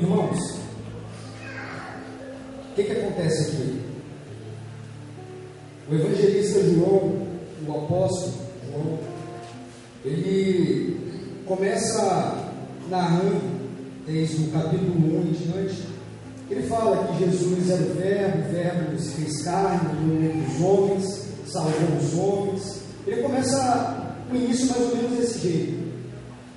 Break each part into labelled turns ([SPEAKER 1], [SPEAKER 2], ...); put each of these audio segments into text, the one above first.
[SPEAKER 1] Irmãos, o que acontece aqui? O evangelista João, o apóstolo João, ele começa narrando, desde o capítulo 1 em diante, ele fala que Jesus era o Verbo se fez carne, viveu entre os homens, salvou os homens. Ele começa o início mais ou menos desse jeito.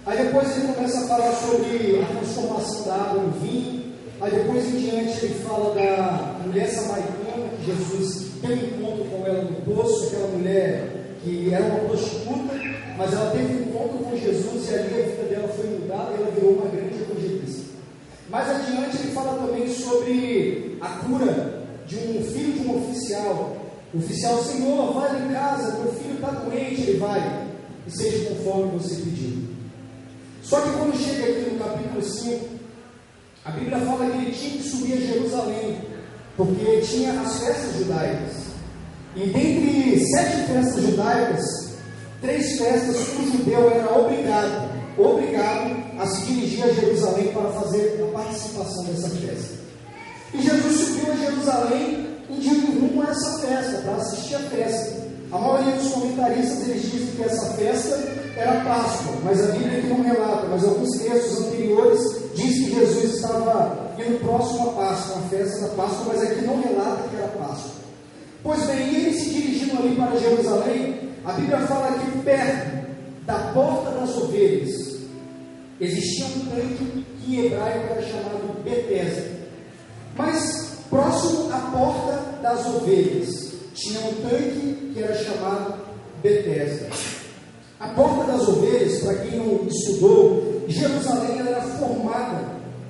[SPEAKER 1] Aí depois ele começa a falar sobre a transformação da água no vinho. Aí depois em diante ele fala da mulher samaritana, que Jesus tem um encontro com ela no poço, aquela mulher que era uma prostituta, mas ela teve um encontro com Jesus e ali a vida dela foi mudada e ela virou uma grande evangelista. Mais adiante ele fala também sobre a cura de um filho de um oficial. O oficial: Senhor, vai lá em casa, meu filho está doente. Ele vai, e seja conforme você pediu. Só que quando chega aqui no capítulo 5, a Bíblia fala que ele tinha que subir a Jerusalém, porque tinha as festas judaicas. E dentre 7 festas judaicas, 3 festas o judeu era obrigado a se dirigir a Jerusalém para fazer a participação dessa festa. E Jesus subiu a Jerusalém indo rumo a essa festa, para assistir a festa. A maioria dos comentaristas eles dizem que essa festa era Páscoa, mas a Bíblia aqui não relata, mas alguns textos anteriores dizem que Jesus estava indo próximo à Páscoa, a festa da Páscoa, mas aqui não relata que era Páscoa. Pois bem, e ele se dirigindo ali para Jerusalém, a Bíblia fala que perto da porta das ovelhas existia um tanque que em hebraico era chamado Betesda. Mas próximo à porta das ovelhas tinha um tanque que era chamado Betesda. A porta das ovelhas, para quem não estudou, Jerusalém era formada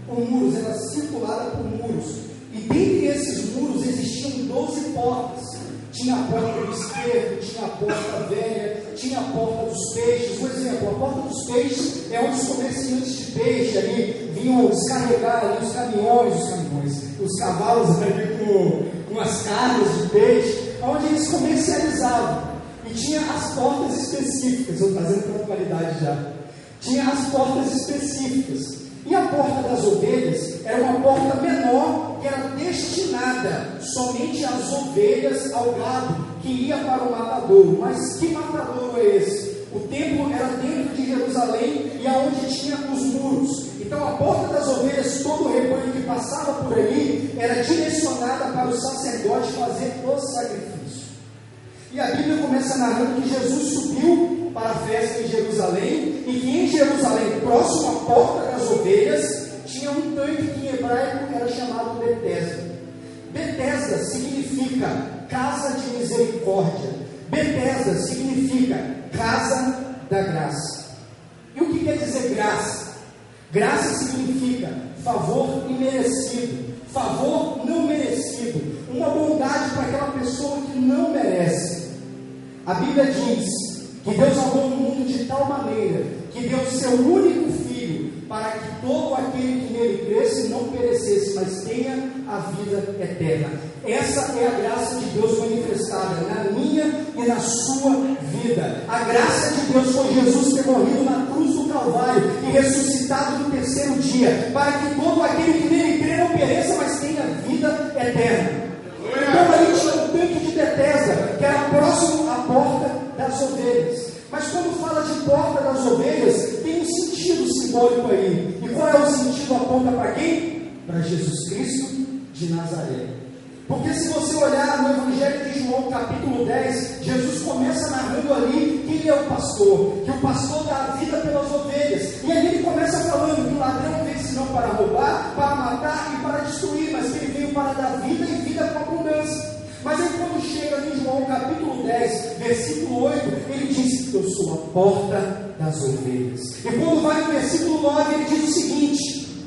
[SPEAKER 1] por muros, era circulada por muros. E dentre esses muros existiam 12 portas. Tinha a porta do esquerdo, tinha a porta velha, tinha a porta dos peixes. Por exemplo, a porta dos peixes é onde os comerciantes de peixe ali vinham descarregar ali os caminhões, os cavalos ali com as cargas de peixe, onde eles comercializavam. E tinha as portas específicas, eu estou trazendo para a qualidade já. Tinha as portas específicas. E a porta das ovelhas era uma porta menor que era destinada somente às ovelhas, ao gado que ia para o matadouro. Mas que matadouro é esse? O templo era dentro de Jerusalém e aonde tinha os muros. Então a porta das ovelhas, todo o rebanho que passava por ali, era direcionada para o sacerdote fazer o sacrifício. E a Bíblia começa narrando que Jesus subiu para a festa em Jerusalém, e que em Jerusalém, próximo à porta das ovelhas, tinha um tanque que em hebraico era chamado Betesda. Betesda significa casa de misericórdia. Betesda significa casa da graça. E o que quer dizer graça? Graça significa favor imerecido, favor não merecido, uma bondade para aquela pessoa que não merece. A Bíblia diz que Deus amou o mundo de tal maneira que deu o seu único filho para que todo aquele que nele cresce não perecesse, mas tenha a vida eterna. Essa é a graça de Deus manifestada na minha e na sua vida. A graça de Deus foi Jesus ter morrido na cruz do Calvário e ressuscitado no terceiro dia, para que todo aquele que nele crê não pereça, mas tenha vida eterna. Então ali tinha um tanque de Betesda, que era próximo à porta das ovelhas. Mas quando fala de porta das ovelhas, tem um sentido simbólico aí. E qual é o sentido? Aponta para quem? Para Jesus Cristo de Nazaré. Porque se você olhar no Evangelho de João, capítulo 10, Jesus começa narrando ali quem é o pastor, que o pastor dá a vida pelas ovelhas. E ali ele começa falando que o ladrão veio senão para roubar, para matar e para destruir, mas que ele veio para dar vida e vida com abundância. Mas aí quando chega em João capítulo 10, versículo 8, ele diz: eu sou a porta das ovelhas. E quando vai no versículo 9, ele diz o seguinte: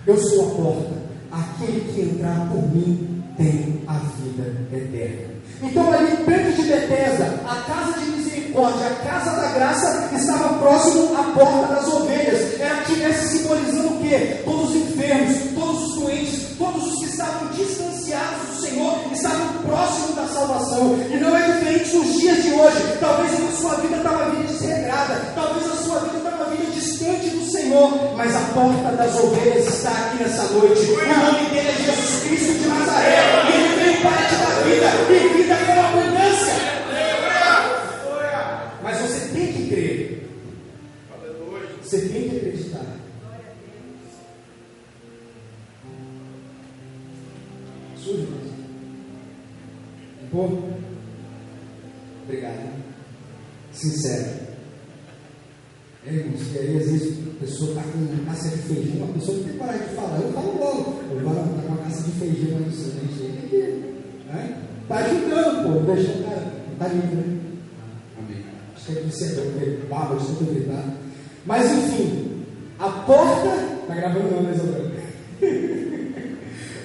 [SPEAKER 1] eu sou a porta, aquele que entrar por mim tem a vida eterna. Então ali em Tanque de Betesda, a casa de misericórdia, a casa da graça, estava próximo à porta das ovelhas. Ela estivesse simbolizando o quê? Todos os enfermos, todos os doentes, todos os que estavam distanciados do Senhor, estavam próximos da salvação. E não é diferente nos dias de hoje. Talvez a sua vida estava vindo desregrada, talvez a sua vida estava vindo distante do Senhor. Senhor, mas a porta das ovelhas está aqui nessa noite. O nome dele é Jesus Cristo de Nazaré. Ele veio para te dar vida e vida com abundância. Mas você tem que crer. Você tem que acreditar. Sujo, mas... Bom, obrigado. Sincero. Irmãos, e aí às vezes a pessoa está com uma caça de feijão, a pessoa não tem coragem de falar, eu falo logo, eu vou está com uma caça de feijão aí, você nem chega aqui. Está ajudando, pô, deixa o cara, está livre, né? Amém. Acho que é que você é baba de tudo gritar. Mas enfim, a porta, está gravando não, mas eu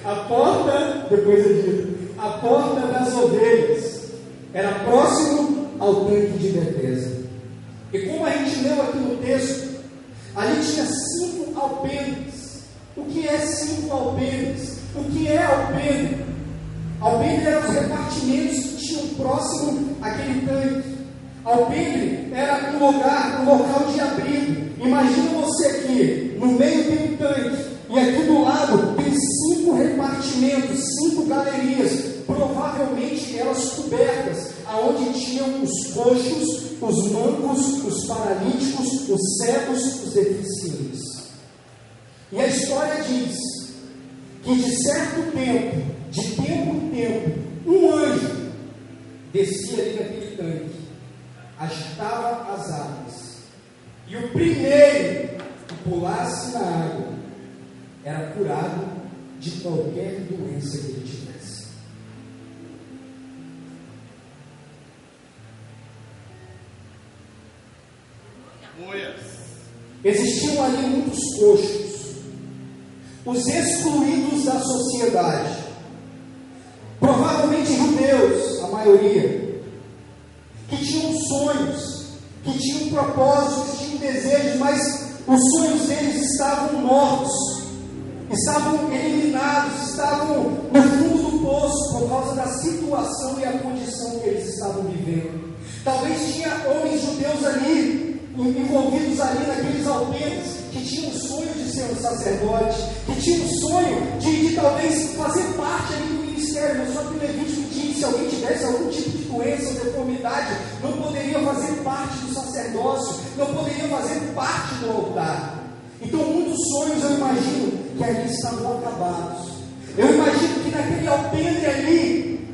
[SPEAKER 1] a porta, depois eu digo, a porta das ovelhas era próximo ao tanque de Betesda. E como a gente leu aqui no texto, ali tinha 5 alpendres. O que é 5 alpendres? O que é alpendre? Alpendre eram os repartimentos que tinham próximo àquele tanque. Alpendre era um local de abrigo. Imagina você aqui, no meio tem um tanque, e aqui do lado tem 5 repartimentos, 5 galerias, provavelmente elas cobertas, aonde tinham os coxos, os mancos, os paralíticos, os cegos, os deficientes. E a história diz que de certo tempo, de tempo em tempo, um anjo descia ali naquele tanque, agitava as águas, e o primeiro que pulasse na água era curado de qualquer doença que ele tivesse. Existiam ali muitos coxos, os excluídos da sociedade, provavelmente judeus, a maioria, que tinham sonhos, que tinham propósitos, que tinham desejos, mas os sonhos deles estavam mortos, estavam eliminados, estavam no fundo do poço por causa da situação e a condição que eles estavam vivendo. Talvez tinha homens judeus ali, envolvidos ali naqueles alpendres, que tinham o sonho de ser um sacerdote, que tinham o sonho de talvez fazer parte ali do ministério, mas só que o Levítico diz que se alguém tivesse algum tipo de doença ou deformidade, não poderia fazer parte do sacerdócio, não poderia fazer parte do altar. Então muitos sonhos, eu imagino, que ali estavam acabados. Eu imagino que naquele alpendre ali,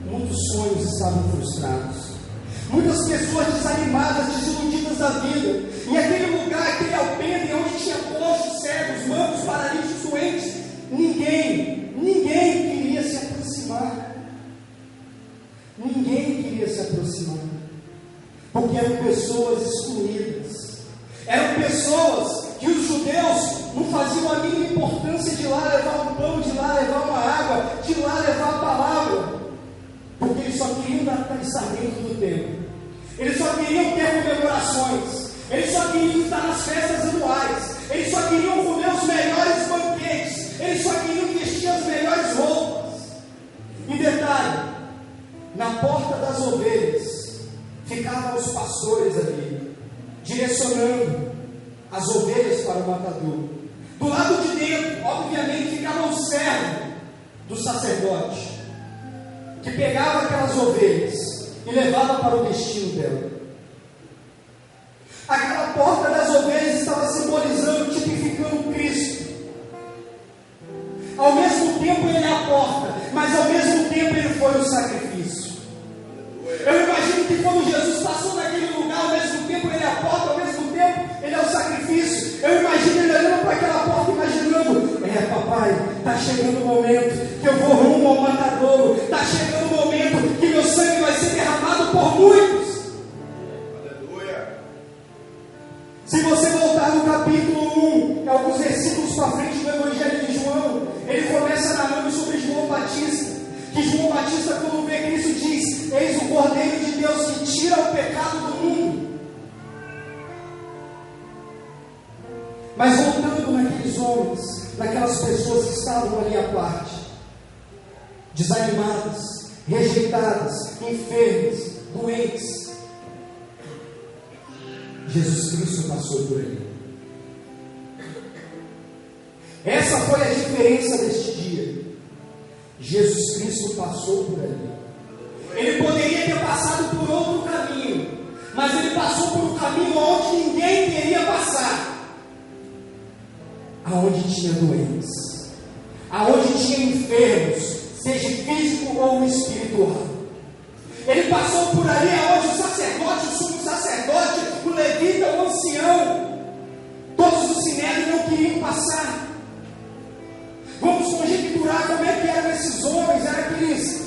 [SPEAKER 1] muitos sonhos estavam frustrados. Muitas pessoas desanimadas, desiludidas da vida. E aquele lugar, aquele alpendre onde tinha coxos, cegos, mancos, paralíticos, doentes, ninguém queria se aproximar. Ninguém queria se aproximar. Porque eram pessoas excluídas. Eram pessoas que os judeus não faziam a mínima importância de lá levar um pão, de lá levar uma água, de lá levar a palavra. Porque eles só queriam estar dentro do templo. Eles só queriam ter comemorações. Eles só queriam estar nas festas anuais. Eles só queriam comer os melhores banquetes. Eles só queriam vestir as melhores roupas. E detalhe, na porta das ovelhas ficavam os pastores ali, direcionando as ovelhas para o matador. Do lado de dentro, obviamente, ficava o servo do sacerdote, que pegava aquelas ovelhas e levava para o destino dela. Aquela porta das ovelhas estava simbolizando, tipificando Cristo. Ao mesmo tempo ele é a porta, mas ao mesmo tempo ele foi o sacrifício. Eu imagino que quando Jesus passou naquele lugar, ao mesmo tempo ele é a porta, ao mesmo tempo ele é o sacrifício. Eu imagino ele olhando para aquela porta, imaginando: papai, está chegando o momento que eu vou rumo ao matadouro, está chegando o momento que meu sangue vai ser derramado por muitos. Aleluia. Se você voltar no capítulo 1, alguns versículos para frente do Evangelho de João, ele começa narrando sobre João Batista, que João Batista, quando vê Cristo, diz: eis o Cordeiro de Deus que tira o pecado do mundo. Mas voltando naqueles homens, naquelas pessoas que estavam ali à parte, desanimadas, rejeitadas, enfermas, doentes, Jesus Cristo passou por ali. Essa foi a diferença deste dia. Jesus Cristo passou por ali. Ele poderia ter passado por outro caminho, mas ele passou por um caminho onde ninguém queria passar, aonde tinha doentes, aonde tinha enfermos, seja físico ou espiritual. Ele passou por ali aonde o sacerdote, o sumo sacerdote, o levita, o ancião, todos os sinédrios não queriam passar. Vamos conjecturar como é que eram esses homens. Eram aqueles,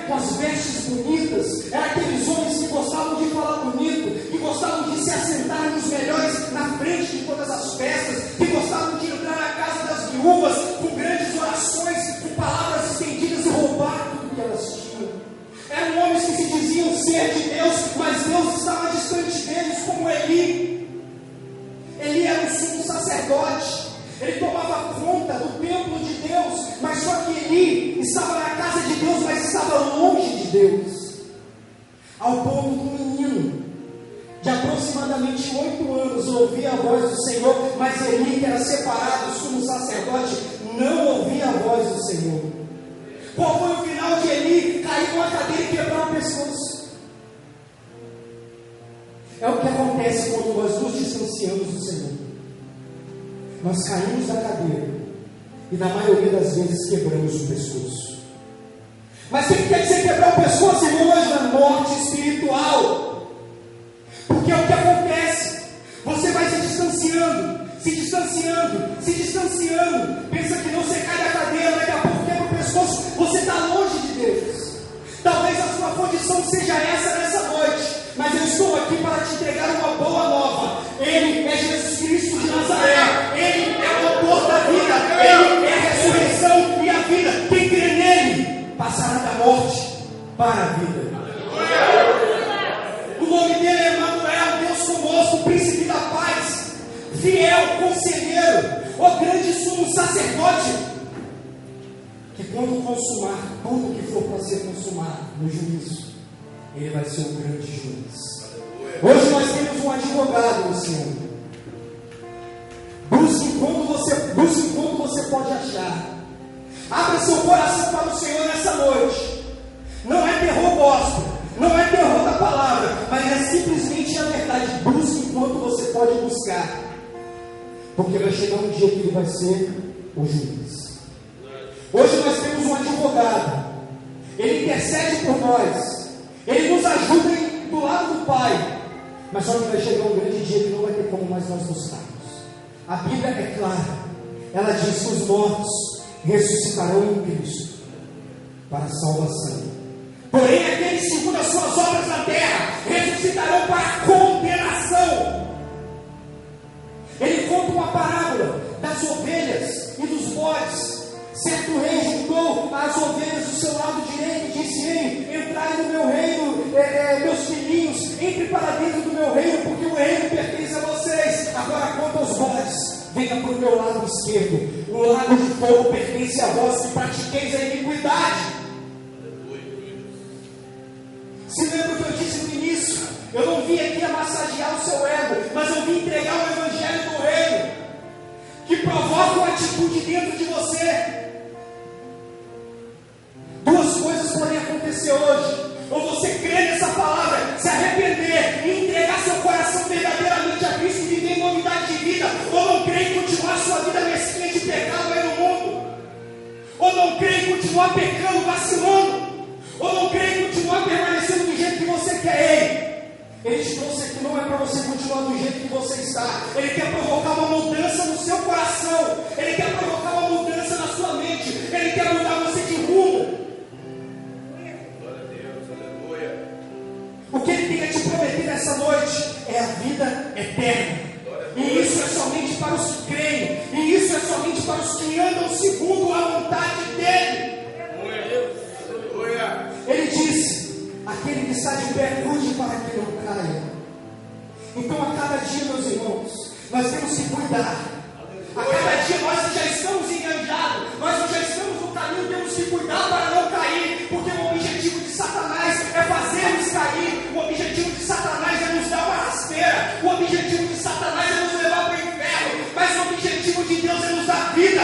[SPEAKER 1] com as vestes bonitas, eram aqueles homens que gostavam de falar bonito, que gostavam de se assentar nos melhores, na frente de todas as festas, que gostavam de entrar na casa das viúvas com grandes orações, com palavras estendidas e roubar tudo que elas tinham. Eram homens que se diziam ser de Deus, mas Deus estava distante deles, como Eli. Eli era um sumo sacerdote. Ele tomava conta do templo de Deus, mas só que Eli estava na casa de Deus, mas estava longe de Deus, ao ponto do menino de aproximadamente 8 anos ouvia a voz do Senhor, mas Eli, que era separado, o sumo sacerdote, não ouvia a voz do Senhor. Qual foi o final de Eli? Caiu numa cadeira e quebrar o pescoço. É o que acontece quando nós nos distanciamos do Senhor. Nós caímos da cadeira e na maioria das vezes quebramos o pescoço. Mas o que quer dizer quebrar o pescoço, irmãos? Na morte espiritual. Porque é o que acontece. Você vai se distanciando, se distanciando, se distanciando. Pensa que não, você cai da cadeira, daqui a pouco quebra o pescoço. Você está longe de Deus. Talvez a sua condição seja essa nessa noite, mas eu estou aqui para te entregar uma boa nova. Ele é Jesus Cristo de Nazaré. Ele é o autor da vida. Ele é a ressurreição e a vida. Quem crê nele passará da morte para a vida. O nome dele é Emanuel, Deus conosco, o príncipe da paz, fiel, conselheiro, o grande sumo sacerdote, que quando consumar tudo que for para ser consumado no juízo, ele vai ser um grande juiz. Hoje nós temos um advogado no Senhor. Busque enquanto você pode achar. Abra seu coração para o Senhor nessa noite. Não é terror gospel, não é terror da palavra, mas é simplesmente a verdade. Busque enquanto você pode buscar, porque vai chegar um dia que ele vai ser o juiz. Hoje nós temos um advogado. Ele intercede por nós, ele nos ajuda do lado do Pai. Mas só que vai chegar um grande dia que não vai ter como mais nós buscarmos. A Bíblia é clara. Ela diz que os mortos ressuscitarão em Cristo para a salvação. Porém, aqueles segundo as suas obras na terra ressuscitarão para a condenação. Ele conta uma parábola das ovelhas e dos bodes. Certo rei juntou as ovelhas do seu lado direito e disse: ei, entrai no meu reino, meus filhinhos, entre para dentro do meu reino, porque o reino pertence a vocês. Agora quanto aos bodes, venha para o meu lado esquerdo. O lago de fogo pertence a vós que pratiqueis a iniquidade. Se lembra o que eu disse no início? Eu não vim aqui a massagear o seu ego, mas eu vim entregar o evangelho do reino, que provoca uma atitude dentro de você. Duas coisas podem acontecer hoje: ou você crê nessa palavra, se arrepender e entregar seu coração verdadeiramente a Cristo e viver em novidade de vida, ou não crê e continuar sua vida mesquinha de pecado aí no mundo, ou não crê e continuar pecando, vacilando, ou não crê e continuar permanecendo do jeito que você quer. Ele te trouxe aqui não é para você continuar do jeito que você está. Ele quer provocar uma mudança no seu coração, ele quer provocar uma mudança na sua mente, ele quer mudar você de rumo. O que ele tem a te prometer nessa noite é a vida eterna. E isso é somente para os que creem. E isso é somente para os que andam segundo a vontade dele. Ele disse: aquele que está de pé, cuide para que não caia. Então a cada dia, meus irmãos, nós temos que cuidar. A cada dia nós já estamos enganjados, nós já estamos no caminho, temos que cuidar para não cair, porque o objetivo de Satanás é fazer-nos cair, o objetivo de Satanás é nos dar uma rasteira, o objetivo de Satanás é nos levar para o inferno, mas o objetivo de Deus é nos dar vida,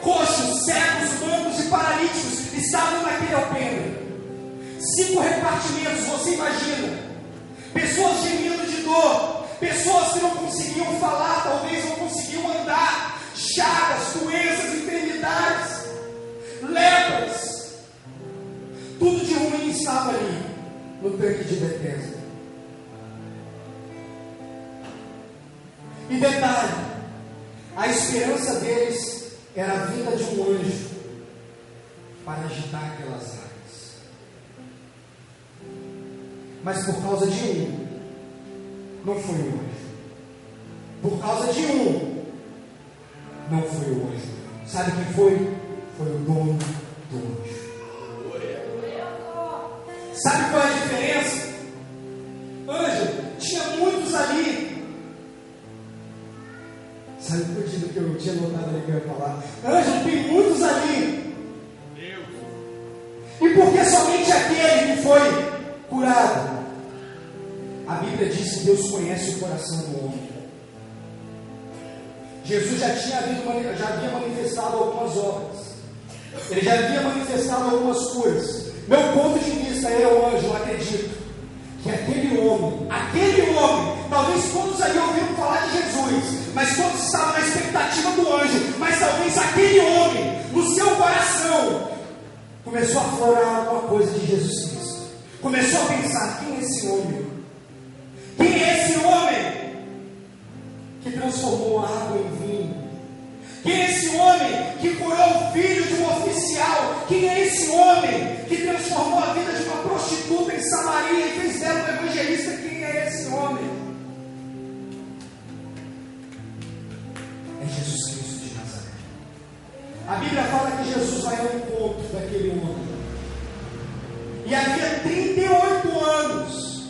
[SPEAKER 2] coxos, cegos, mancos e paralíticos estavam naquele alpendre. 5 repartimentos, você imagina. Pessoas gemindo de dor, pessoas que não conseguiam falar, talvez não conseguiam andar, chagas, doenças, enfermidades, lepras. Tudo de ruim estava ali, no tanque de Betesda. E detalhe, a esperança deles era a vinda de um anjo para agitar aquelas águas. Mas por causa de um, não foi o anjo. Por causa de um, não foi o anjo. Sabe quem foi? Foi o dono do anjo. Sabe qual é a diferença? Anjo, tinha muitos ali. Sabe o pedido que eu tinha notado ali que eu ia falar? Anjo, tem muitos ali. E por que somente aquele que foi curado? A Bíblia diz que Deus conhece o coração do homem. Jesus já havia manifestado algumas obras. Ele já havia manifestado algumas curas. Meu ponto de vista, eu, anjo, acredito que aquele homem, talvez todos ali ouviram falar de Jesus, mas todos estavam na expectativa do anjo, mas talvez aquele homem, no seu coração, começou a aflorar alguma coisa de Jesus Cristo. Começou a pensar: quem é esse homem? Quem é esse homem que transformou a água em vinho? Quem é esse homem que curou o filho de um oficial? Quem é esse homem que transformou a vida de uma prostituta em Samaria e fez dela um evangelista? Quem é esse homem? É Jesus Cristo de Nazaré. A Bíblia fala que Jesus vai ao encontro daquele homem. E havia 38 anos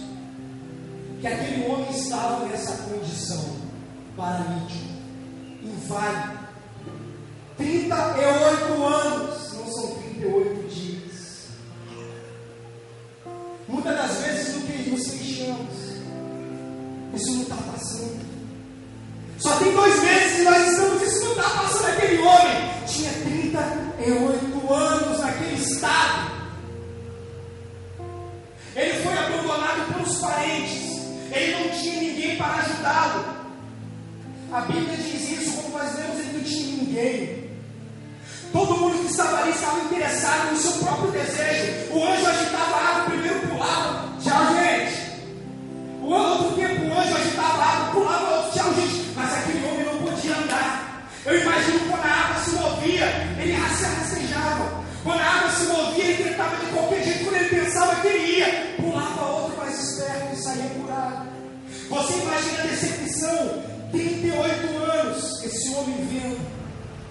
[SPEAKER 2] que aquele homem estava nessa condição, paralítico, inválido. 38 anos, não são 38 dias. Muitas das vezes no que nos queixamos, isso não está passando. Só tem 2 meses e nós estamos, isso não está passando. Aquele homem tinha 38 anos naquele estado. Ele foi abandonado pelos parentes. Ele não tinha ninguém para ajudá-lo. A Bíblia diz isso, como nós lemos, ele não tinha ninguém. Todo mundo que estava ali estava interessado no seu próprio desejo. O anjo agitava a água, primeiro pulava, tchau gente. O outro tempo o anjo agitava a água, pulava, outro, tchau gente. Mas aquele homem não podia andar. Eu imagino quando a água se movia, ele se rastejava. Quando a água se movia, ele tentava de qualquer jeito. Quando ele pensava que ele ia, pulava outro mais esperto e saía curado. Você imagina a decepção? 38 anos, esse homem vendo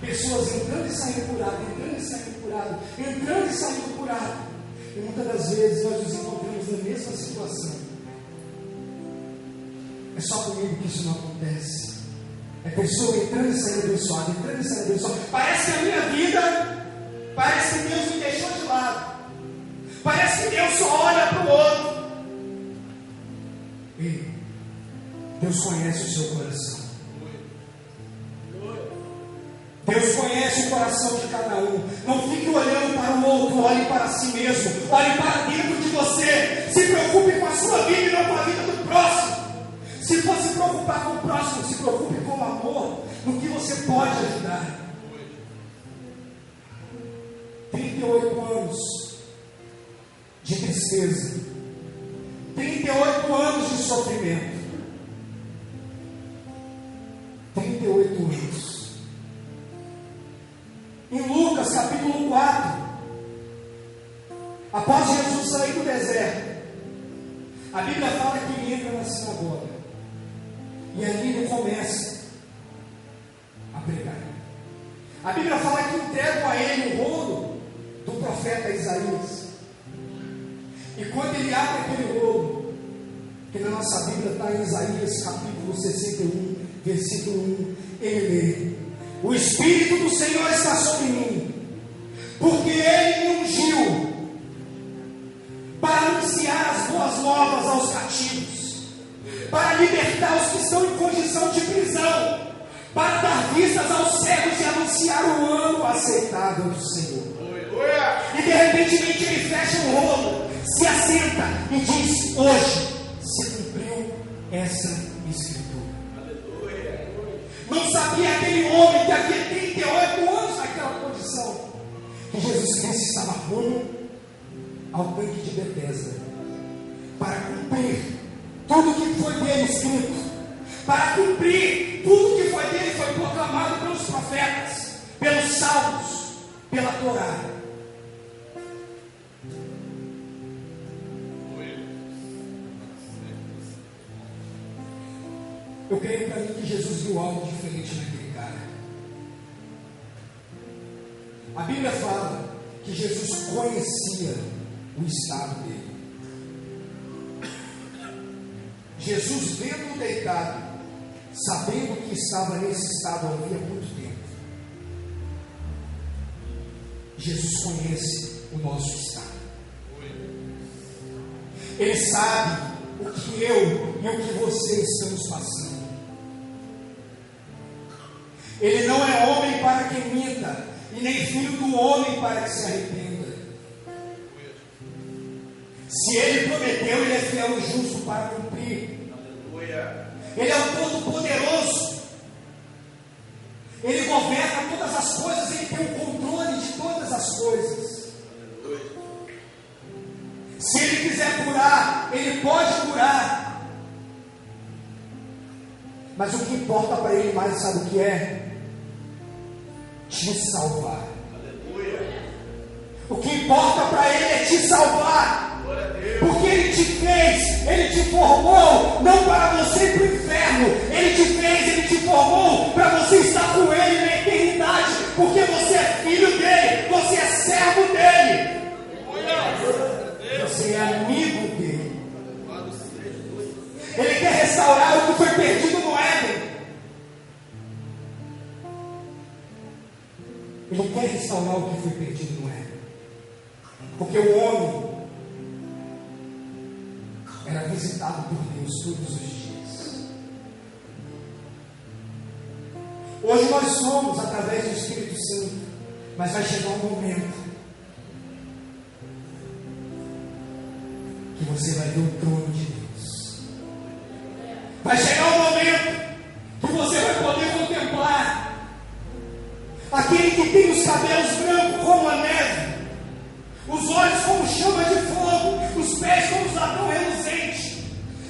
[SPEAKER 2] pessoas entrando e saindo curado, entrando e saindo curado, entrando e saindo curado. E muitas das vezes nós nos encontramos na mesma situação. É só comigo que isso não acontece. É pessoa entrando e saindo abençoada, entrando e saindo abençoada. Parece que a minha vida, parece que Deus me deixou de lado. Parece que Deus só olha para o outro. Ei, Deus conhece o seu coração. Deus conhece o coração de cada um. Não fique olhando para o outro, olhe para si mesmo, olhe para dentro de você. Se preocupe com a sua vida e não com a vida do próximo. Se for se preocupar com o próximo, se preocupe com o amor, no que você pode ajudar. 38 anos de tristeza, 38 anos de sofrimento, 38 anos. Em Lucas capítulo 4, após Jesus sair do deserto, a Bíblia fala que ele entra na sinagoga e ali ele começa a pregar. A Bíblia fala que entregam a ele o rolo do profeta Isaías. E quando ele abre aquele rolo, que na nossa Bíblia está em Isaías capítulo 61, versículo 1, ele lê: o Espírito do Senhor está sobre mim, porque Ele me ungiu para anunciar as boas novas aos cativos, para libertar os que estão em condição de prisão, para dar vistas aos cegos e anunciar o ano aceitável do Senhor. E de repente ele fecha o rolo, se assenta e diz: hoje se cumpriu essa escritura. Não sabia aquele homem que havia 38 anos naquela condição, que Jesus Cristo estava rumo ao tanque de Betesda para cumprir tudo que foi dele escrito, para cumprir tudo que foi dele, foi proclamado pelos profetas, pelos salmos, pela Torá. Eu creio para mim que Jesus viu algo diferente naquele cara. A Bíblia fala que Jesus conhecia o estado dele. Jesus, vendo-o deitado, sabendo que estava nesse estado havia muito tempo, Jesus conhece o nosso estado. Ele sabe o que eu e o que você estamos passando. Ele não é homem para que minta, e nem filho do homem para que se arrependa. Se ele prometeu, ele é fiel e justo para cumprir. Ele é o Todo-Poderoso. Ele governa todas as coisas, ele tem o controle de todas as coisas. Se ele quiser curar, ele pode curar. Mas o que importa para ele mais, sabe o que é? Te salvar. O que importa para ele é te salvar. Porque ele te fez, ele te formou, não para você ir para o inferno. Ele te fez, ele te formou para você estar com ele na eternidade. Porque você é filho dele, você é servo dele, você é amigo dele. Ele quer restaurar o que foi perdido no Éden. Ele quer restaurar o que foi perdido no Éden. Porque o homem era visitado por Deus todos os dias. Hoje nós somos através do Espírito Santo. Mas vai chegar um momento que você vai ver o trono de Deus. Vai chegar um momento que você vai poder contemplar aquele que tem os cabelos brancos como a neve, os olhos como chama de fogo, os pés como os latão reluzente,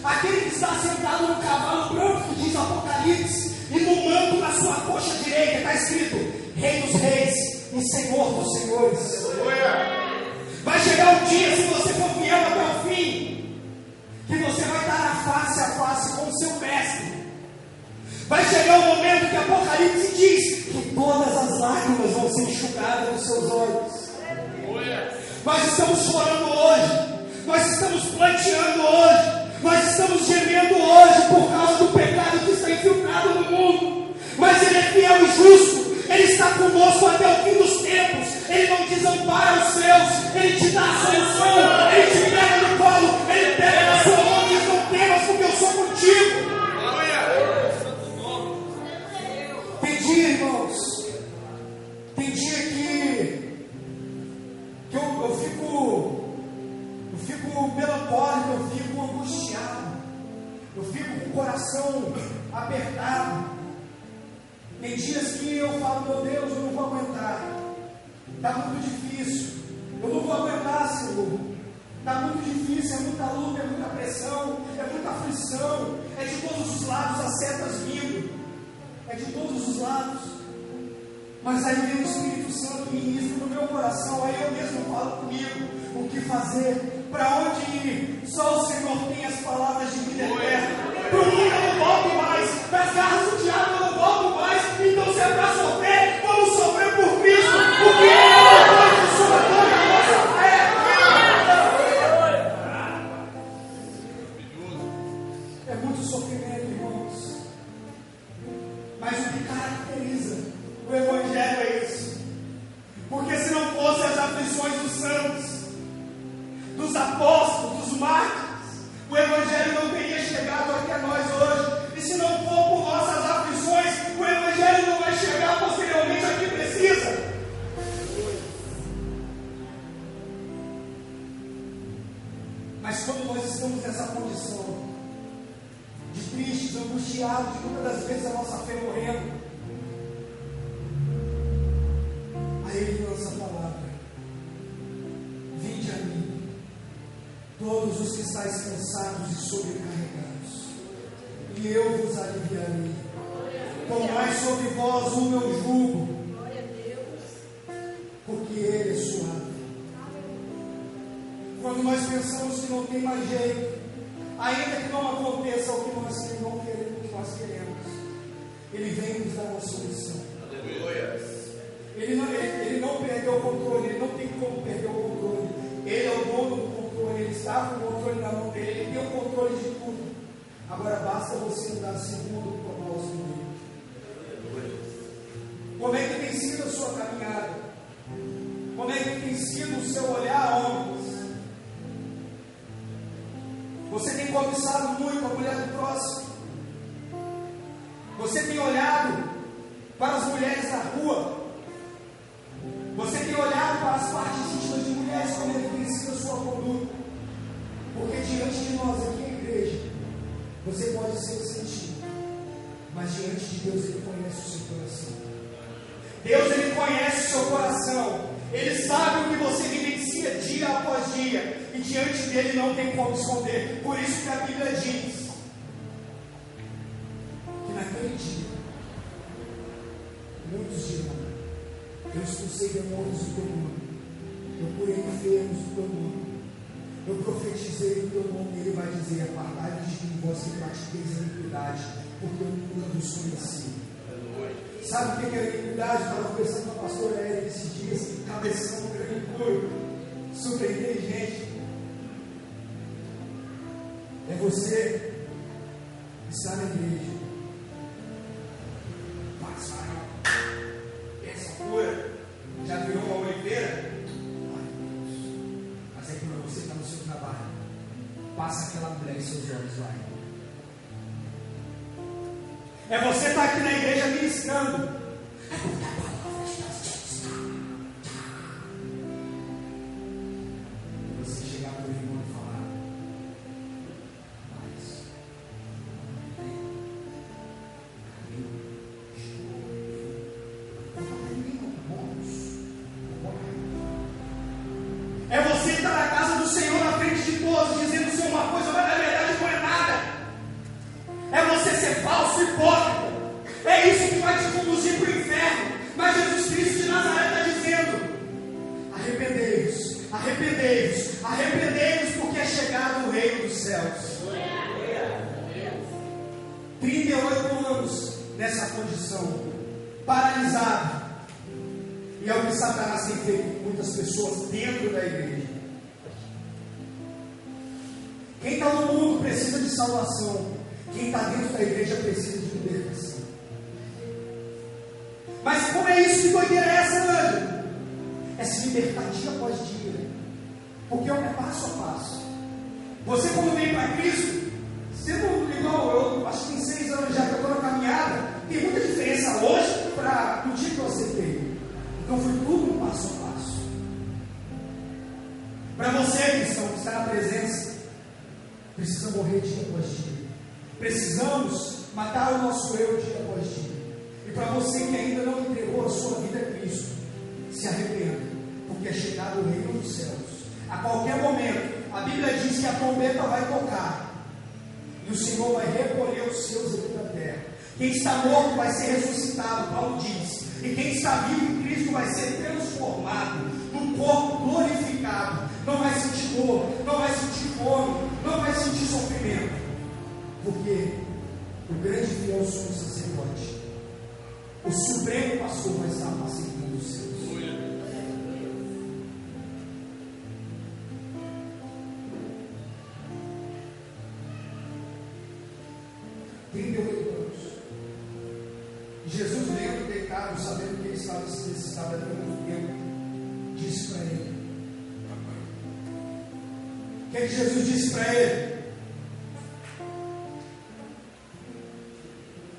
[SPEAKER 2] aquele que está sentado no cavalo branco, que diz Apocalipse, e no manto na sua coxa direita está escrito Rei dos Reis e Senhor dos Senhores. Vai chegar um dia, se você for fiel até o fim, que você vai estar face a face com o seu mestre. Vai chegar um momento que Apocalipse diz que todas as lágrimas vão ser enxugadas dos seus olhos. Nós estamos chorando hoje, nós estamos planteando hoje, nós estamos gemendo hoje por causa do pecado que está infiltrado no mundo. Mas Ele é fiel e justo. Ele está conosco até o fim dos tempos. Ele não desampara os seus. Ele te dá a solução. Ele te pega no colo. Ele pega na sua mão e diz: não temas, porque eu sou contigo. Tem dia, irmãos, tem dia que eu fico melancólico, eu fico angustiado, eu fico com o coração apertado. Tem dias que eu falo: meu Deus, eu não vou aguentar, está muito difícil, eu não vou aguentar, Senhor, está muito difícil, é muita luta, é muita pressão, é muita aflição, é de todos os lados as setas vindo, é de todos os lados. Mas aí vem o Espírito Santo e ministra no meu coração, aí eu mesmo falo comigo o que fazer, para onde ir. Só o Senhor tem as palavras de vida eterna. Para o mundo eu não volto mais, para as garras do diabo eu não volto mais. Então, se é para sofrer, vamos sofrer por Cristo, porque Ele é o consolador da nossa fé. É muito sofrimento, irmãos, mas o que caracteriza o Evangelho é isso. Porque se não fossem as aflições dos santos, dos apóstolos, dos mártires, o Evangelho não teria chegado até nós hoje. E se não for por nossas aflições, o Evangelho condição de tristes, angustiados, de muitas das vezes a nossa fé morrendo, aí Ele lança a palavra: vinde a mim, todos os que estáis cansados e sobrecarregados, e eu vos aliviarei. Tomai sobre vós o meu jugo, porque Ele é suave. Quando nós pensamos que não tem mais jeito, ainda que não aconteça o que nós não queremos, que nós queremos, Ele vem nos dar uma solução. Ele não perdeu o controle, Ele não tem como perder o controle. Ele é o dono do controle, Ele está com o controle na mão dele, Ele tem o controle de tudo. Agora basta você andar segundo o propósito dele. Como é que tem sido a sua caminhada? Como é que tem sido o seu olhar, homens? Você tem cobiçado muito a mulher do próximo? Você tem olhado para as mulheres da rua? Você tem olhado para as partes íntimas de mulheres? Como é que tem sido a sua conduta? Porque diante de nós aqui na igreja, você pode ser sentido, mas diante de Deus Ele conhece o seu coração. Deus, Ele conhece o seu coração. Ele sabe o que você vivencia dia após dia, e diante dele não tem como esconder. Por isso que a Bíblia diz que naquele dia muitos dirão: eu expulsei demônios do teu nome, eu curei enfermos do teu nome, eu profetizei do teu nome. E Ele vai dizer: apartai-vos de mim, vós que pratiqueis a iniquidade, porque eu nunca vos conheci. Sabe o que é a iniquidade? Estava conversando com a pastora Érica esses dias, cabeção, grande puro, super inteligente. É você estar na igreja, essa cura já virou uma oliveira. Mas é que quando você está no seu trabalho, passa aquela mulher em seus olhos lá. É você estar aqui na igreja ministrando. É porque a palavra de Deus está. Você chegar para o irmão e falar: mas é você estar na casa do Senhor na frente de todos, dizendo o Senhor uma coisa, mas na verdade não é nada. É você ser falso, hipócrita. É isso que vai te conduzir para o inferno. Mas Jesus Cristo de Nazaré está dizendo: arrependei-vos, arrependei-vos, arrependei-vos, porque é chegado o reino dos céus. 38 anos nessa condição, paralisado. E é o que Satanás tem feito com muitas pessoas dentro da igreja. Quem está no mundo precisa de salvação. Quem está dentro da igreja precisa de libertação. Mas como é isso? Que doideira é essa, Ângelo? É se libertar dia após dia. Porque é passo a passo. Você, quando vem para Cristo, você não igual eu, acho que tem 6 anos já que eu estou na caminhada, tem muita diferença hoje para o dia que eu aceitei. Então foi tudo um passo a passo. Para você, cristão, que está na presença, precisa morrer dia após dia. Precisamos matar o nosso eu dia após dia. E para você que ainda não entregou a sua vida a Cristo, se arrependa, porque é chegado o reino dos céus. A qualquer momento, a Bíblia diz que a trombeta vai tocar, e o Senhor vai recolher os seus aqui da terra. Quem está morto vai ser ressuscitado, Paulo diz. E quem está vivo em Cristo vai ser transformado num corpo glorificado. Não vai sentir dor, não vai sentir fome, não vai sentir sofrimento. Porque o grande fiel sumo sacerdote, o supremo pastor, vai estar apacentando os seus. 38 anos. Jesus vendo deitado, sabendo que ele estava necessitado de muito tempo, disse para ele: o que é que Jesus disse para ele?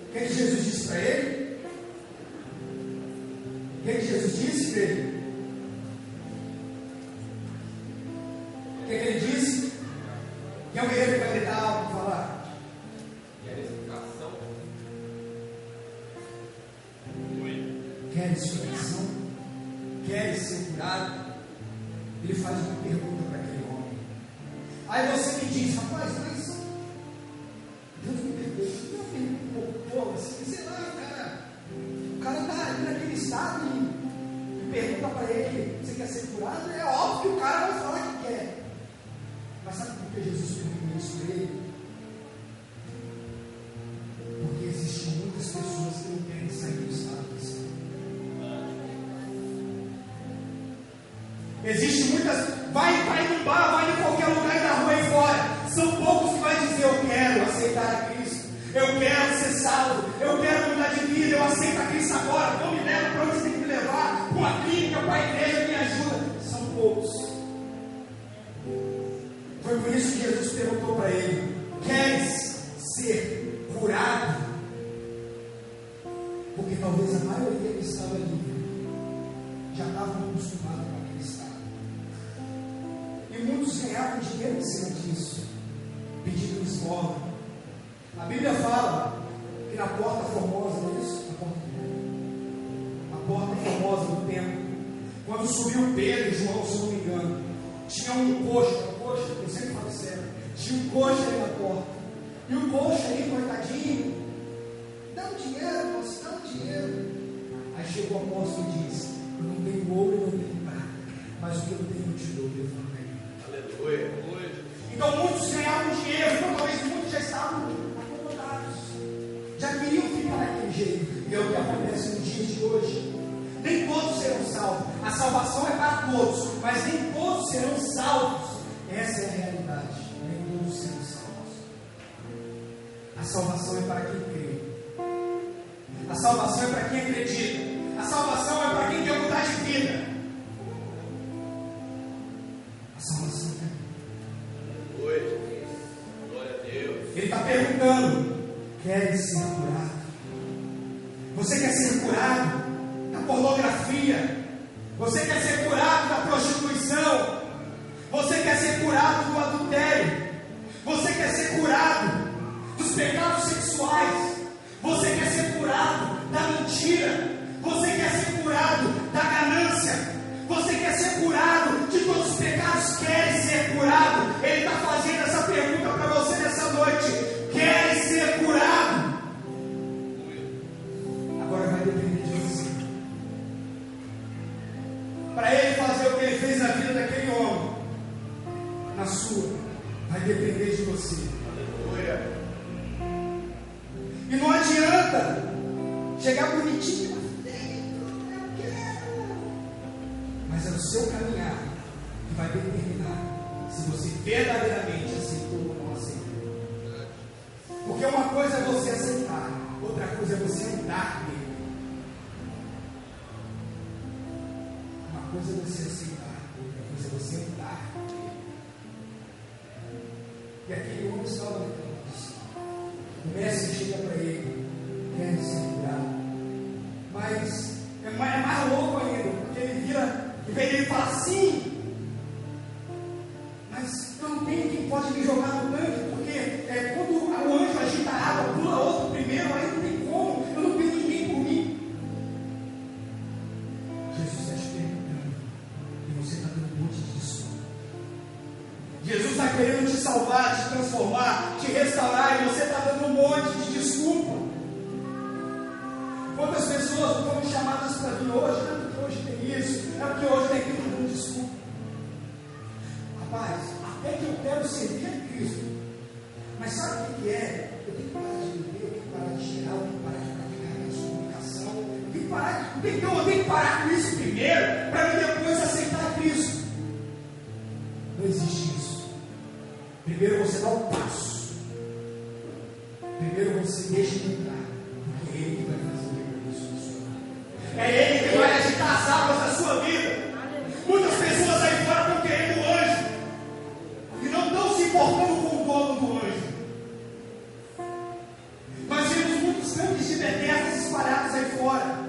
[SPEAKER 2] O que é que Jesus disse para ele? O que é que Jesus disse para ele? O que é que ele disse? O Quem é o guerreiro que vai gritar algo e falar? Queres explicação? Queres ser curado? Ele faz uma pergunta para aquele homem. Aí você me diz, rapaz, mas Deus me perdoa. Eu pergunto um pouco tola, assim, sei lá, o cara está ali naquele estado e pergunta para ele, você quer ser curado? É óbvio que o cara vai falar que quer. Mas sabe por que Jesus perguntou isso para ele? Porque existem muitas pessoas que não querem sair do estado de si. Existem muitas. Vai no bar, vai em qualquer lugar da rua e fora. São poucos que vai dizer: eu quero aceitar a Cristo, eu quero ser salvo, eu quero mudar de vida, eu aceito a Cristo agora. Então me leva para onde você tem que me levar, para uma clínica, para a igreja, me ajuda. São poucos. Foi por isso que Jesus perguntou para ele: queres ser curado? Porque talvez a maioria que estava ali já estavam acostumados com aquele estado. E muitos ganhavam dinheiro em cima disso, pedindo esmola. A Bíblia fala que na porta formosa, não é isso? A porta formosa do templo, quando subiu Pedro e João, se eu não me engano, tinha um coxo, eu sempre falo sério, tinha um coxo ali na porta. E o coxo ali, coitadinho, dá um dinheiro, moço, dá um dinheiro. Aí chegou o apóstolo e disse: eu não tenho ouro e não tenho prata, mas o que eu tenho eu te dou, levanta aí. Aleluia, aleluia. Então muitos ganhavam dinheiro, então talvez muitos já estavam acomodados, já queriam ficar daquele jeito. E é o que acontece nos dias de hoje. Nem todos serão salvos. A salvação é para todos, mas nem todos serão salvos. Essa é a realidade. Nem todos serão salvos. A salvação é para quem crê. A salvação é para quem acredita. A salvação é para quem quer mudar de vida. A salvação é. Glória a Deus. Ele está perguntando: queres ser curado? Você quer ser curado da pornografia? Você quer ser curado da prostituição? Você quer ser curado do adultério? Você quer ser curado dos pecados sexuais? Você quer ser curado da mentira? Você quer ser curado da ganância? Você quer ser curado de todos os pecados? Quer ser curado? Ele está fazendo essa pergunta para você nessa noite. Quer ser curado? Agora vai depender de você. Para ele fazer o que ele fez na vida daquele homem, na sua, vai depender de você. Aleluia. E não adianta chegar bonitinho, eu quero. Mas é o seu caminhar que vai determinar se você verdadeiramente aceitou ou não aceitou. Porque uma coisa é você aceitar, outra coisa é você andar nele. Uma coisa é você aceitar, outra coisa é você andar nele. E aquele homem estava naquela condição. O mestre chega para ele: quer ser curado? Mas é mais louco ainda, porque ele vira e vem ele fala assim: mas eu não tenho quem pode me jogar no tanque, porque quando o anjo agita a água, pula outro primeiro, aí não tem como, eu não tenho ninguém por mim. Jesus está te perguntando, e você está dando um monte de desculpa. Jesus está querendo te salvar, te transformar, te restaurar, e você está dando um monte de desculpa. Quantas pessoas não foram chamadas para vir hoje? Não é porque hoje tem isso, é porque hoje tem aquilo, dando desculpa. Rapaz, até que eu quero servir a Cristo, mas sabe o que é? Eu tenho que parar de beber, eu tenho que parar de cheirar, eu tenho que parar de praticar a comunicação, eu tenho que parar com isso primeiro, para mim depois aceitar Cristo. Não existe isso. Primeiro você dá um passo, primeiro você deixa de entrar, porque é Ele que vai fazer isso na sua vida. É Ele que vai agitar as águas da sua vida. Muitas pessoas aí fora estão querendo o anjo e não estão se importando com o dono do anjo. Nós temos muitos campos de Bethesda espalhados aí fora.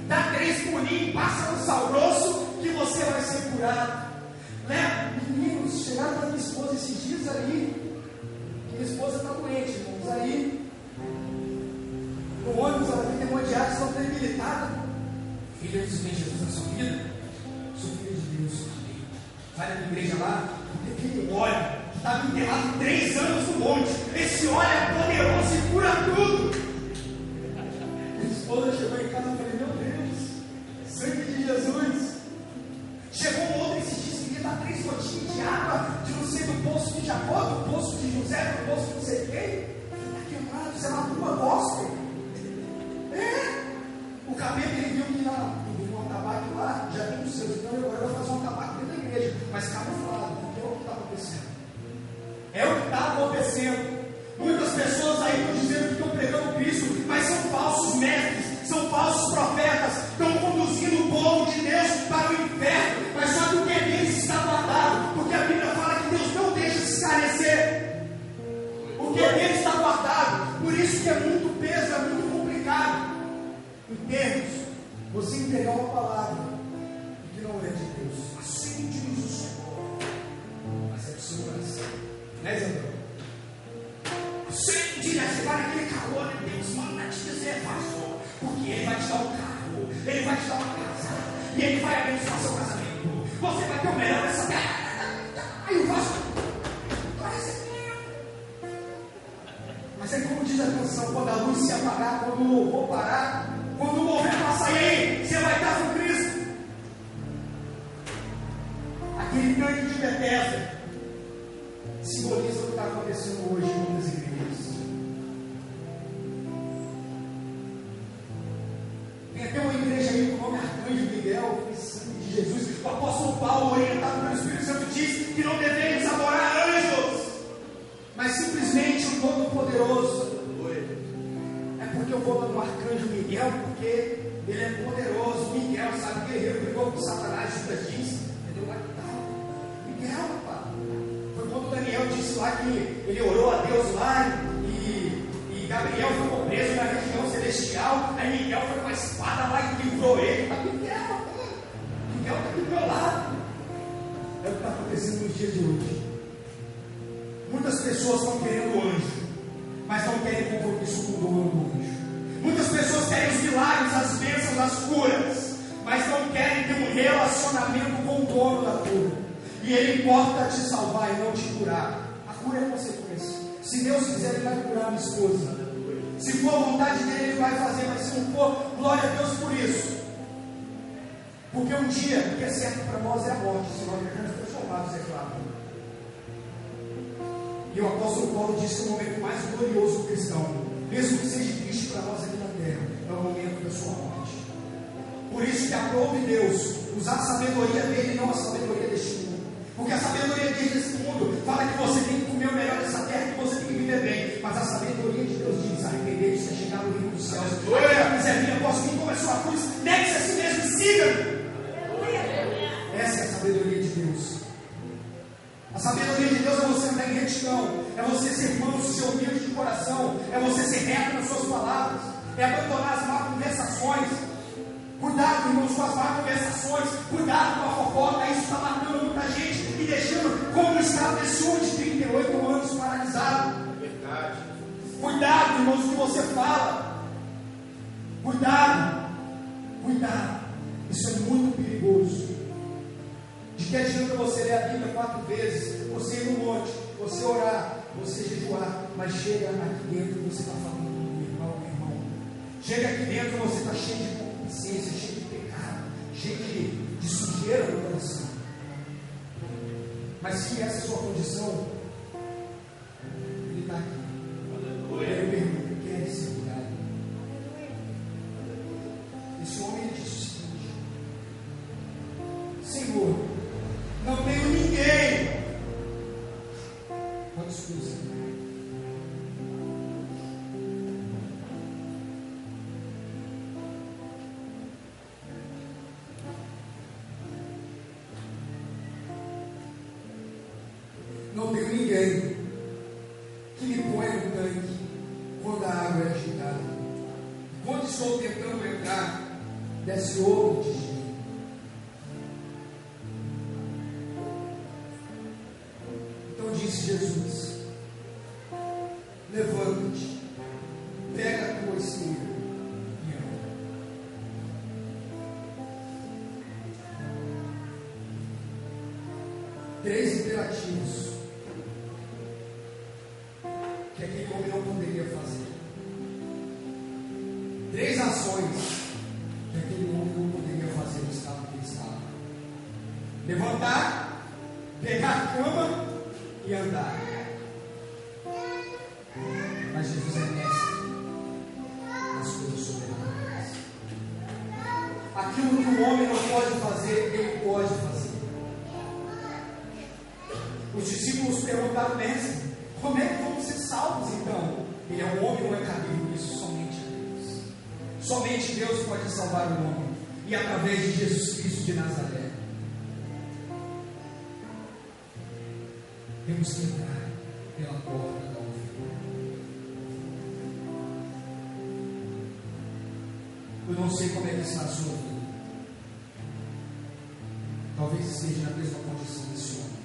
[SPEAKER 2] Dá 3 pulinhos, passa no sal grosso que você vai ser curado. Né? Meninos, chegaram para minha esposa esses dias ali. Minha esposa está doente, irmãos. Aí, no ônibus, ela tem hemodiálise, ela está debilitada. Filha, eu tem Jesus na sua vida? Sou filha de Deus. Vai na igreja lá, porque tem um óleo que estava enterrado 3 anos no monte. Esse óleo é poderoso e cura tudo. Minha esposa chegou em casa e falei: meu Deus, sangue de Jesus. Chegou um outro esses dias, queria dar 3 gotinhas de água de não sei do poço de Jacó, do poço de José, do poço de não sei quem. Está queimado, isso é uma tua gospel. O cabelo ele viu que um tabaco lá, já tem os seus, então agora eu vou fazer um tabaco dentro da igreja, mas camuflado, porque é o que está acontecendo. É o que está acontecendo. Muitas pessoas aí estão dizendo que estão pregando Cristo, mas são falsos mestres, são falsos profetas, estão conduzindo o povo de Deus para o inferno, mas só que o que é deles está guardado, porque a Bíblia fala que Deus não deixa se esclarecer. O que é deles está guardado, por isso que é muito peso, é muito complicado. Em termos, você entregar uma palavra que não é de Deus, assim diz o Senhor, mas é do seu coração, né, Zandrão? Sem dizer, você vai naquele calor de Deus, manda te dizer, pastor, porque Ele vai te dar um carro, Ele vai te dar uma casa, e Ele vai abençoar seu casamento, você vai ter o melhor dessa terra. Aí o vaso vai receber. Mas é como diz a canção: quando a luz se apagar, quando o louvor parar, quando o mover passar, e aí, você vai estar com Cristo. Aquele tanque de Bethesda simboliza o que está acontecendo hoje em muitas igrejas. Tem até uma igreja aí com o nome Arcanjo Miguel, sangue de Jesus. O apóstolo Paulo, orientado pelo Espírito Santo, diz que não devemos adorar anjos, mas simplesmente o Todo-Poderoso. É porque eu vou no Arcanjo Miguel, porque ele é poderoso. Miguel, sabe, guerreiro, brigou com Satanás, Judas disse. Entendeu? Miguel, rapaz. Foi quando Daniel disse lá que ele orou a Deus lá e Gabriel ficou preso na região celestial. Aí Miguel foi com a espada lá e livrou ele. Tá Miguel, rapaz. Miguel está aqui do meu lado. É o que está acontecendo nos dias de hoje. Muitas pessoas estão querendo anjo, mas não querem compromisso com o dono do anjo. Muitas pessoas querem os milagres, as bênçãos, as curas, mas não querem ter um relacionamento com o dono da cura. E Ele importa te salvar e não te curar. A cura é consequência. Se Deus quiser, Ele vai curar a minha esposa. Se for a vontade dEle, Ele vai fazer. Mas se não for, glória a Deus por isso. Porque um dia, o que é certo para nós é a morte, se nós devemos transformados, é claro. E o apóstolo Paulo diz que o momento mais glorioso do cristão, mesmo que seja triste para nós aqui na terra, é o momento da sua morte. Por isso que aprove Deus usar a sabedoria dele e não a sabedoria deste mundo. Porque a sabedoria deste mundo fala que você tem que comer o melhor dessa terra, que você tem que viver bem. Mas a sabedoria de Deus diz: arrepender-se é chegar no reino dos céus. Aquela quiser vir após mim, começou a cruz, negue-se a si mesmo e siga. Essa é a sabedoria de Deus. A sabedoria de Deus é você andar em retidão, é você ser manso, ser humilde de coração, é você ser reto nas suas palavras, é abandonar as má conversações. Cuidado, irmãos, com as má conversações, cuidado com a fofoca. Isso está matando muita gente e deixando como estava esse homem de 38 anos paralisado. Verdade. Cuidado, irmãos, com o que você fala. Cuidado, cuidado. Isso é muito perigoso. De que adianta você ler a Bíblia 4 vezes, você ir no monte, você orar, você jejuar, mas chega aqui dentro e você está falando do irmão. Chega aqui dentro e você está cheio de concupiscência, cheio de pecado, cheio de sujeira no coração. Mas se essa é a sua condição, Ele está aqui. Eu pergunto: quer ser curado? Esse homem ele disse o seguinte: Senhor, não tenho ninguém. Pode excusar. Não tenho ninguém que me ponha no tanque quando a água é agitada. Quando estou tentando entrar, desce outro de jeito. Disse Jesus:
[SPEAKER 1] 3 imperativos que aquele homem não poderia fazer. 3 ações que aquele homem não poderia fazer no estado que ele estava: levantar, pegar a cama e andar. Mas Jesus é mestre nas coisas sobrenaturais. Aquilo que o homem não pode fazer, ele pode fazer. Os discípulos perguntaram: mestre, como é que vamos ser salvos então? Ele é um homem, não é cabível isso somente a Deus. Somente Deus pode salvar o homem, e através de Jesus Cristo de Nazaré. Temos que entrar pela porta da ovelha. Eu não sei como é que está a sua vida. Talvez esteja na mesma condição desse homem.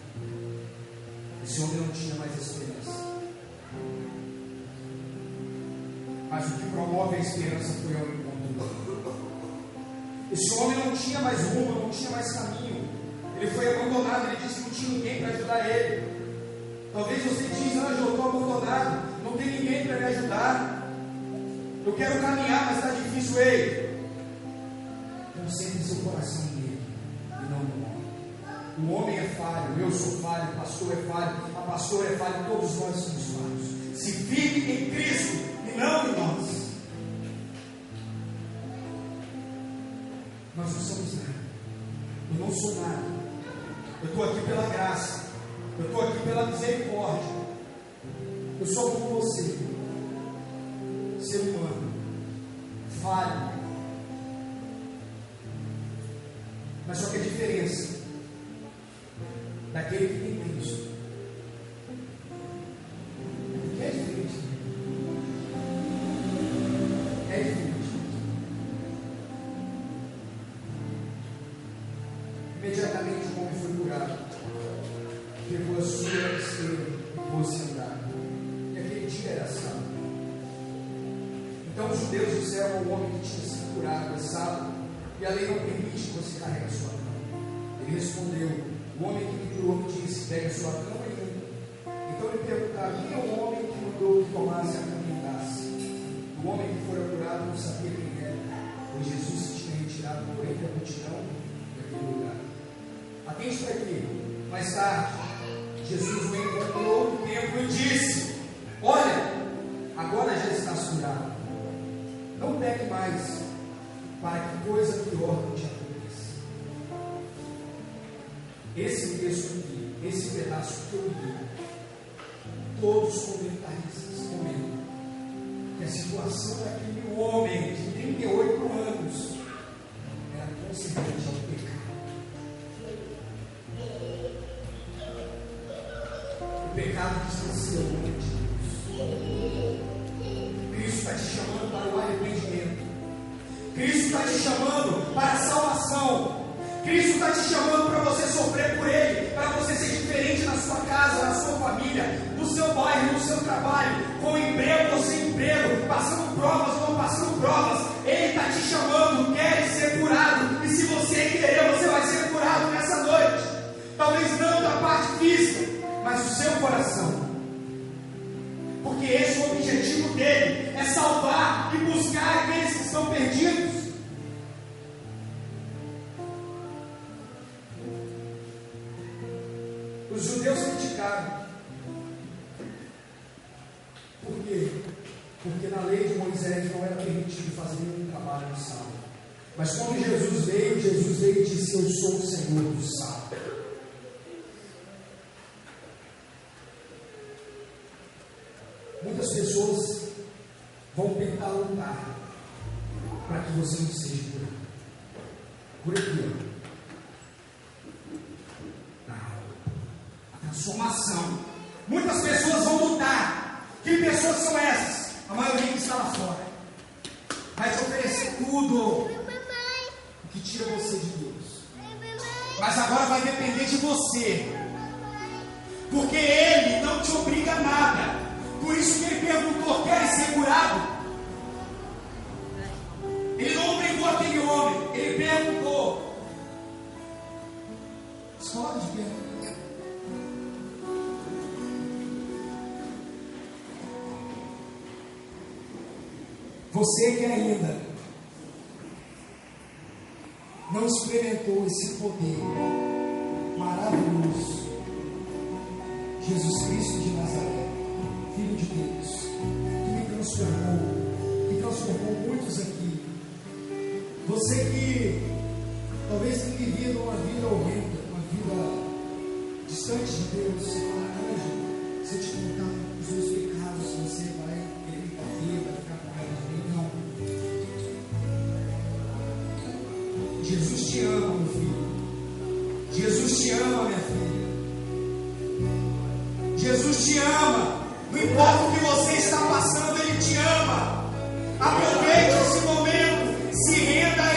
[SPEAKER 1] Esse homem não tinha mais esperança. Mas o que promove a esperança foi ao encontro. Esse homem não tinha mais rumo, não tinha mais caminho. Ele foi abandonado, ele disse que não tinha ninguém para ajudar ele. Talvez você diz: Ângelo, eu estou abandonado, não tem ninguém para me ajudar. Eu quero caminhar, mas está difícil. Ei, concentre seu coração nele e não no homem. O homem é falho, eu sou falho, o pastor é falho, a pastora é falho, todos nós somos falhos. Se vive em Cristo e não em nós. Nós não somos nada. Eu não sou nada. Eu estou aqui pela graça. Eu estou aqui pela misericórdia. Eu sou como você, ser humano, falho. Mas só que a diferença daquele que tem Cristo é diferente. É diferente. Imediatamente o homem foi curado, pegou a sua esteira e pôs-se a andar. E aquele dia era sábado. Então os judeus disseram ao homem que tinha sido curado: é sábado, e a lei não permite que você carregue a sua cama. Ele respondeu: o homem que me curou me disse: pegue a sua cama e anda. Então lhe perguntaram: quem é o homem que mandou que tomasse a cama e andasse? O homem que fora curado não sabia quem era, pois Jesus se tinha retirado por entre a multidão daquele lugar. Atente para aqui. Mais tarde, Jesus o encontrou no templo e disse: olha, agora já estás curado. Não peque mais, para que coisa pior não te aconteça. Esse texto aqui, esse pedaço que eu li, todos os comentaristas comentam que a situação daquele homem de 38 anos era consequente ao pecado. O pecado distancia o homem de Deus. Cristo está te chamando para o arrependimento. Cristo está te chamando para a salvação. Cristo está te chamando para você sofrer por Ele, para você ser diferente na sua casa, na sua família, no seu bairro, no seu trabalho, com emprego ou sem emprego, passando provas ou não passando provas. Ele está te chamando, quer ser curado, e se você querer, você vai ser curado nessa noite. Talvez não da parte física, mas do seu coração. Porque esse é o objetivo dele, é salvar e buscar aqueles que estão perdidos. Os judeus criticaram. Por quê? Porque na lei de Moisés não era permitido fazer nenhum trabalho no sábado. Mas quando Jesus veio e disse: eu sou o Senhor do sábado. Muitas pessoas vão tentar lutar para que você não seja curado. Por aqui, a transformação. Muitas pessoas vão lutar. Que pessoas são essas? A maioria que está lá fora vai te oferecer tudo o que tira você de Deus. Mas agora vai depender de você, porque Ele não te obriga a nada. Por isso que Ele perguntou: queres ser curado? Ele não obrigou aquele homem, Ele perguntou. Escolhe de perguntar. Você que ainda não experimentou esse poder maravilhoso, Jesus Cristo de Nazaré, Filho de Deus, que me transformou muitos aqui. Você que talvez tenha vivido uma vida horrenda, uma vida distante de Deus, você fala, Anjo, se eu te contar os meus pecados, você vai querer me bater, vai ficar com raiva de mim. Não. Jesus te ama, meu filho. Jesus te ama, minha filha. Jesus te ama. Não importa o que você está passando, Ele te ama. Aproveite esse momento. Se renda